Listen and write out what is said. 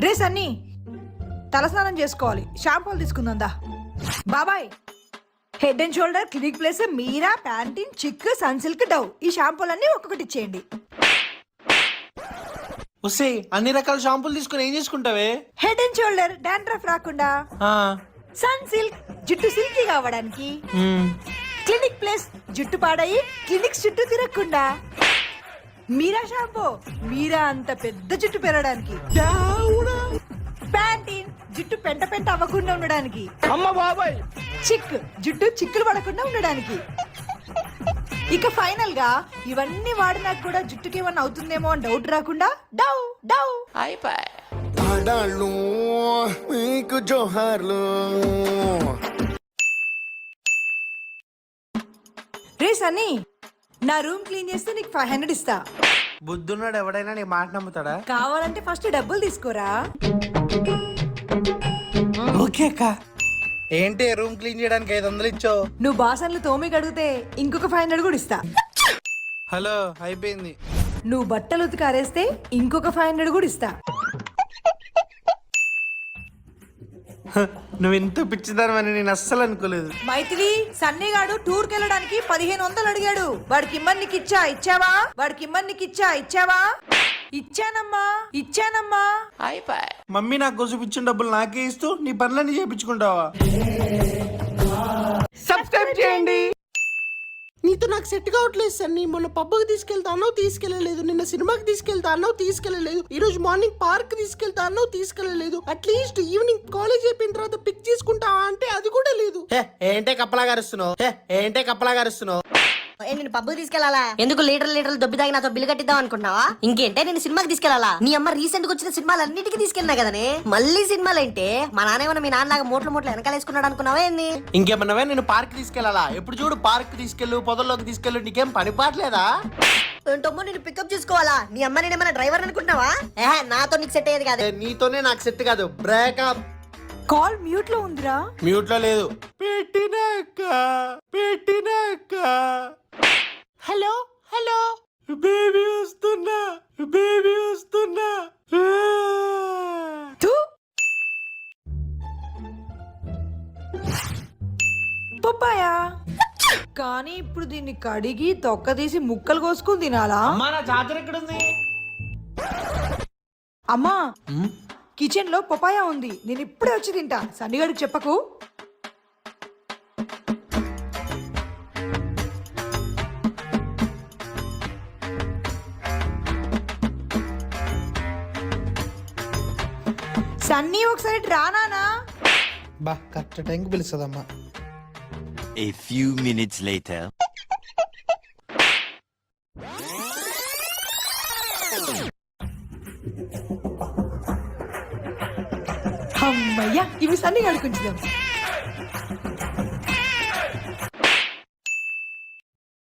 రే సన్నీ, తలస్నానం చేసుకోవాలి, షాంపూలు తీసుకుందా. బాబాయ్, head and shoulder, clinic plus, Meera, Pantene, Chik, Sunsilk, Dove ఈ షాంపూలన్నీ ఒక్కొక్కటి ఇచ్చేయండి. వస్తే అన్ని రకాల షాంపూలు తీసుకుని ఏం చేసుకుంటావే? హెడ్ అండ్ షోల్డర్ డాండ్రఫ్ రాకుండా, సన్సిల్క్ జుట్టు సిల్కీ కావడానికి, క్లినిక్ ప్లస్ జుట్టు పాడయి క్లినిక్స్ చుట్టూ తిరగకుండా, మీరా షాంపూ మీరా అంత పెద్ద జుట్టు పెరగడానికి, ప్యాంటీన్ జుట్టు పెంట పెంట అవ్వకుండా ఉండడానికి, అమ్మ బాబాయ్ చిక్ జుట్టు చిక్కులు పడకుండా ఉండడానికి. ఇక ఫైనల్ గా ఇవన్నీ వాడినాక కూడా జుట్టుకి ఏమన్నా అవుతుందేమో అని డౌట్ రాకుండా డవ్ డవ్ అయిపోయి. ఆడాళ్ళు మీకు జోహార్లు. రే సన్నీ, నా రూమ్ క్లీన్ చేస్తే నీకు 500 ఇస్తా. బుద్ధున్నాడు ఎవడైనా నీ మాట నమ్ముతాడా? కావాలంటే ఫస్ట్ డబ్బులు తీసుకోరా. ఓకే అక్క. ఏంటి రూమ్ క్లీన్ చేయడానికి 500 ఇచ్చావు? నువ్వు బాసన్లు తోమి కడిగితే ఇంకొక 500 కూడా ఇస్తా. హలో, అయిపోయింది. నువ్వు బట్టలు ఉతికి ఆరేస్తే ఇంకొక 500 కూడా ఇస్తా. నువ్వు ఇంత పిచ్చిదానమని నేను అస్సలు అనుకోలేదు. మైథిలి, సన్నీగాడు టూర్కి వెళ్ళడానికి 1500 అడిగాడు. వాడికి ఇమ్మని నీకు ఇచ్చా, ఇచ్చావా? వాడికి ఇమ్మని నీకు ఇచ్చా, ఇచ్చావా? ఇచ్చానమ్మా, ఇచ్చానమ్మా. అయిపోయి. మమ్మీ నాకు కోసం ఇచ్చిన డబ్బులు నాకే ఇస్తూ నీ పనులన్నీ చేయించుకుంటావా? సబ్స్క్రైబ్ చేయండి. నీతో నాకు సెట్ కావట్లేదు సార్. నీ మొన్న పబ్బుకి తీసుకెళ్తానో తీసుకెళ్లలేదు, నిన్న సినిమాకి తీసుకెళ్తానో తీసుకెళ్లలేదు, ఈ రోజు మార్నింగ్ పార్క్ తీసుకెళ్తానో తీసుకెళ్లలేదు, అట్లీస్ట్ ఈవినింగ్ కాలేజ్ అయిపోయిన తర్వాత పిక్ తీసుకుంటావా అంటే అది కూడా లేదు. ఏంటే కప్పలా గారుస్తున్నావు? నేను పబ్బుకి తీసుకెళ్లాలా? ఎందుకు లీటర్లు దొబ్బి తాగి నాతో బిల్లు కట్టిద్దాం అనుకుంటున్నావా? ఇంకేంటే నేను సినిమాకి తీసుకెళ్లాలా? నీ అమ్మ రీసెంట్ గా వచ్చిన సినిమాలన్నిటికీ తీసుకెళ్ళినా కదనే. మళ్ళీ సినిమాలంటే మా నాన్న మీ నాన్నలాగా మూటలు వెనకాలేసుకున్నాడు అనుకున్నావా ఏంది? ఇంకేమన్నావే? నేను పార్క్ తీసుకెళ్లాలా? ఎప్పుడు చూడు పార్క్ తీసుకెళ్ళు, పొదల్లోకి తీసుకెళ్ళు, నీకేం పని పాటలేదా? ఏంటమ్మో నేను పికప్ చేసుకోవాలా? నీ అమ్మ నేనేమన్నా డ్రైవర్ అనుకుంటున్నావా? నాతో నీకు సెట్ అయ్యేది కాదు. నీతోనే నాకు సెట్ కాదు. బ్రేకప్. కాల్ మ్యూట్ లో ఉందిరా. మ్యూట్ లో లేదు. పెట్టినాక హలో హలో, బేబీ వస్తున్నా. తూ. పప్పాయా, కానీ ఇప్పుడు దీన్ని కడిగి తొక్క తీసి ముక్కలు కోసుకుని తినాలా? అమ్మా, నా చార్జర్ ఎక్కడుంది? అమ్మా, కిచెన్ లో పపాయా ఉంది, నేను ఇప్పుడే వచ్చి తింటా. సన్నిగాడికి చెప్పకు. సన్నీ ఒకసారి రానా? బా, కరెక్ట్ టైంకి పిలుస్తుందమ్మా. A few minutes later. అమ్మయ్యా, ఇవి సన్నీ గడుకుంటున్నాం.